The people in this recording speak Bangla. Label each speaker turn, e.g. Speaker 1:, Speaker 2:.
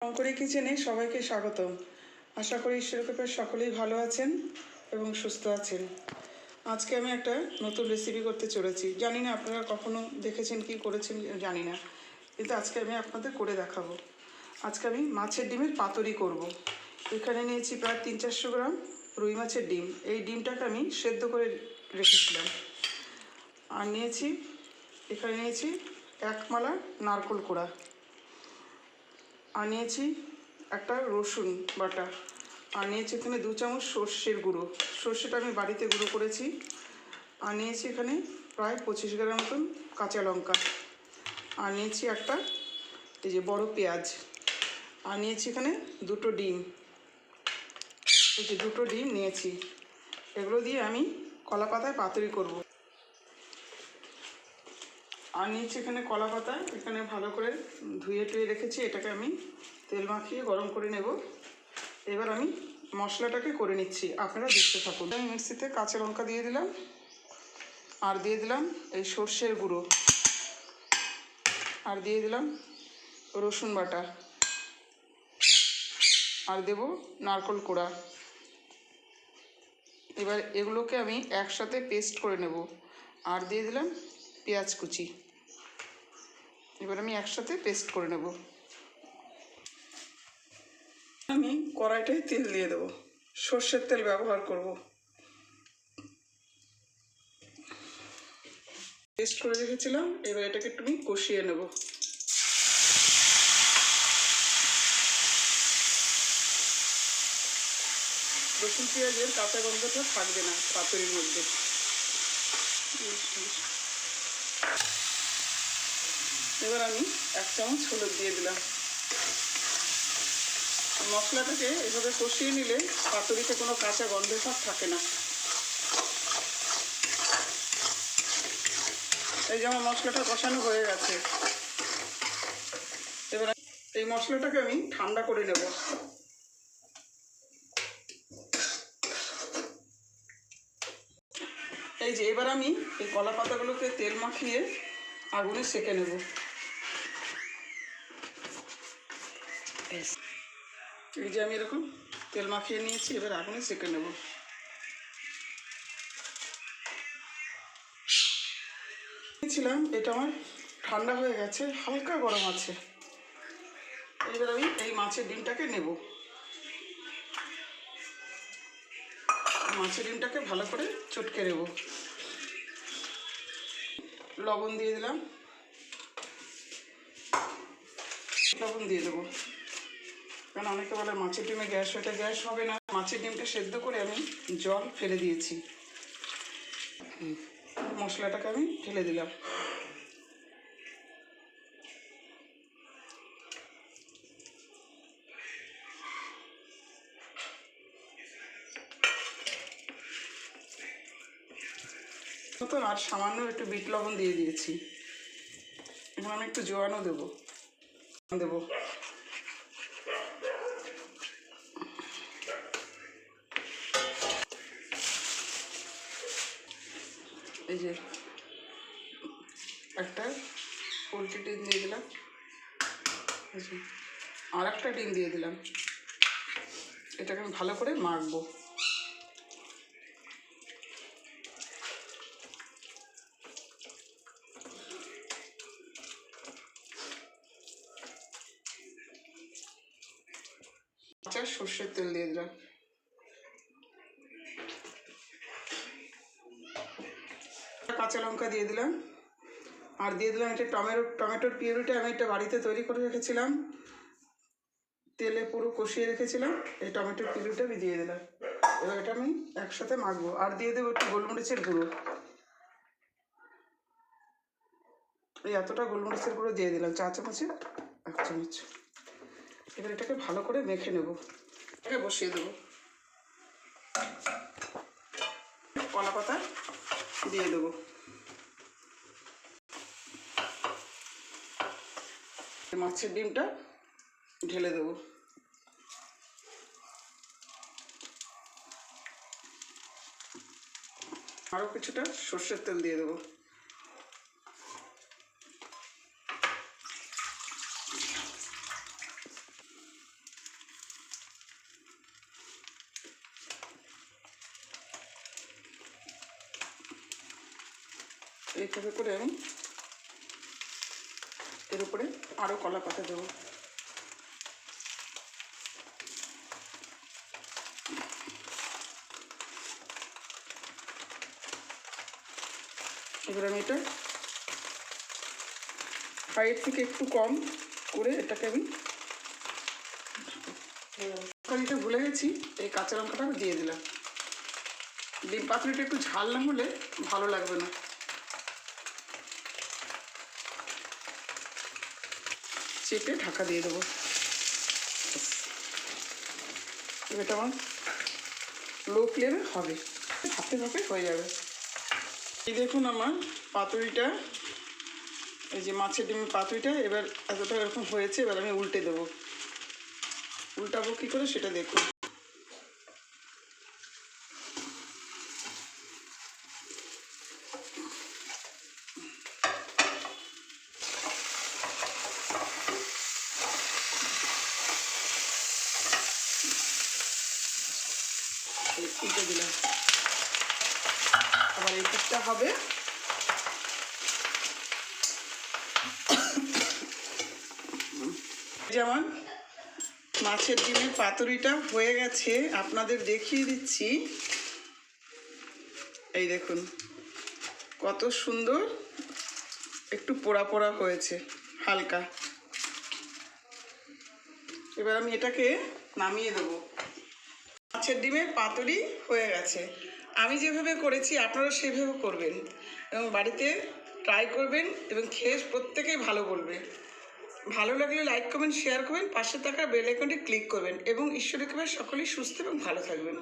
Speaker 1: শঙ্করী কিচেনে সবাইকে স্বাগতম। আশা করি ঈশ্বরের কৃপায় সকলেই ভালো আছেন এবং সুস্থ আছেন। আজকে আমি একটা নতুন রেসিপি করতে চলেছি। জানি না আপনারা কখনো দেখেছেন কি করেছেন জানি না, কিন্তু আজকে আমি আপনাদের করে দেখাবো। আজকে আমি মাছের ডিমের পাতুরি করব। এখানে নিয়েছি প্রায় 300-400 গ্রাম রুই মাছের ডিম। এই ডিমটাকে আমি সেদ্ধ করে রেখেছিলাম। আর এখানে নিয়েছি 1 মালা নারকেল কোড়া। আর নিয়েছি একটা রসুন বাটা। আর নিয়েছি এখানে 2 চামচ সর্ষের গুঁড়ো। সর্ষেটা আমি বাড়িতে গুঁড়ো করেছি। আর নিয়েছি এখানে প্রায় 25 গ্রাম মতন কাঁচা লঙ্কা। আর নিয়েছি একটা এই যে বড় পেঁয়াজ। আর নিয়েছি এখানে 2টো ডিম। এই যে 2টো ডিম নিয়েছি। এগুলো দিয়ে আমি কলা পাতায় পাতুরি করব। আর নিয়েছি এখানে কলা পাতা, এখানে ভালো করে ধুয়ে টুয়ে রেখেছি। এটাকে আমি তেল মাখিয়ে গরম করে নেব। এবার আমি মশলাটাকে করে নিচ্ছি, আপনারা দেখতে থাকুন। আমি মিক্সিতে কাঁচা লঙ্কা দিয়ে দিলাম, আর দিয়ে দিলাম এই সর্ষের গুঁড়ো, আর দিয়ে দিলাম রসুন বাটা, আর দেব নারকেল কোড়া। এবার এগুলোকে আমি একসাথে পেস্ট করে নেব। আর দিয়ে দিলাম পেঁয়াজ কুচি। এবার আমি একসাথে পেস্ট করে নেব। আমি কড়াইটায় তেল দিয়ে দেবো, সর্ষের তেল ব্যবহার করব। পেস্ট করে রেখেছিলাম, এবার এটাকে একটু কষিয়ে নেব। রসুন পেঁয়াজের কাঁচা গন্ধটা থাকবে না পাতুরির মধ্যে। এবার আমি 1 চামচ হলুদ দিয়ে দিলাম। মশলাটাকে এভাবে কষিয়ে নিলে পাতুরিতে কোনো কাঁচা গন্ধ ভাব থাকে না। এই যে আমার মশলাটা কষানো হয়ে গেছে। এবার এই মশলাটাকে আমি ঠান্ডা করে নেব। এই যে এবার আমি এই কলা পাতাগুলোকে তেল মাখিয়ে আগুনে সেঁকে নেব। এই যে আমি এরকম তেল মাখিয়ে নিয়েছি, এবার আগুনে সেঁকে নেব। ছিলাম এটা আমার ঠান্ডা হয়ে গেছে, হালকা গরম আছে। এবার আমি এই মাছের ডিমটাকে নেব। মাছের ডিমটাকে ভালো করে চটকে নেব। লবণ দিয়ে দিলাম, লবণ দিয়ে দেবো, কারণ অনেকে বলে মাছের ডিমে গ্যাস, ওটা গ্যাস হবে না। মাছের ডিমটা সেদ্ধ করে আমি জল ফেলে দিয়েছি। মশলাটাকে আমি ঢেলে দিলাম। মতন আর সামান্য একটু বিট লবণ দিয়ে দিয়েছি। এখন আমি একটু জোয়ানও দেবো। এই যে একটা পোলট্রি ডিম দিয়ে দিলাম, আর একটা ডিম দিয়ে দিলাম। এটাকে আমি ভালো করে মাখবো। আচ্ছা, সর্ষের তেল দিয়ে দিলাম। কাঁচা লঙ্কা দিয়ে দিলাম, আর দিয়ে দিলাম এটা টমেটোর পিউরিটা আমি এটা বাড়িতে তৈরি করে রেখেছিলাম, তেলে পুরো কষিয়ে রেখেছিলাম। এই টমেটোর পিউরিটা আমি দিয়ে দিলাম। এবার এটা আমি একসাথে মাখবো। আর দিয়ে দেবো একটু গোলমরিচের গুঁড়ো। এই এতটা গোলমরিচের গুঁড়ো দিয়ে দিলাম, 4 চামচে 1 চামচ। এবার এটাকে ভালো করে মেখে নেব। এটাকে বসিয়ে দেবো। কলা পাতা দিয়ে দেবো। মাছের ডিমটা ঢেলে দেবো। আরও কিছুটা সর্ষের তেল দিয়ে দেবো। এইভাবে করে আমি এর উপরে আরও কলা পাতা দেবো। এবার আমি এটা হাইট থেকে একটু কম করে এটাকে আমি তরকারিটা ভুলে গেছি, এই কাঁচা লঙ্কাটা আমি দিয়ে দিলাম। ডিম পাতুরিটা একটু ঝাল না হলে ভালো লাগবে না। চেপে ঢাকা দিয়ে দেবো। এটা আমার লো ফ্লেমে হবে, ভাপে ভাপে হয়ে যাবে। এই দেখুন আমার পাতুরিটা, এই যে মাছের ডিমের পাতুরিটা এবার এতটা এরকম হয়েছে। এবার আমি উল্টে দেবো। উল্টাবো কী করে সেটা দেখুন। উল্টে দিলাম, আবার এই পিঠটা হবে। যেমন মাছের ডিমের পাতুরিটা হয়ে গেছে, আপনাদের দেখিয়ে দিচ্ছি। এই দেখুন কত সুন্দর, একটু পোড়া পোড়া হয়েছে হালকা। এবার আমি এটাকে নামিয়ে দেবো। মাছের ডিমের পাতুরি হয়ে গেছে। আমি যেভাবে করেছি আপনারা সেভাবে করবেন এবং বাড়িতে ট্রাই করবেন এবং খেয়ে প্রত্যেকেই ভালো বলবে। ভালো লাগলে লাইক কমেন্ট শেয়ার করবেন, পাশে থাকা বেল আইকনটি ক্লিক করবেন এবং ঈশ্বরের কৃপায় সকলেই সুস্থ এবং ভালো থাকবেন।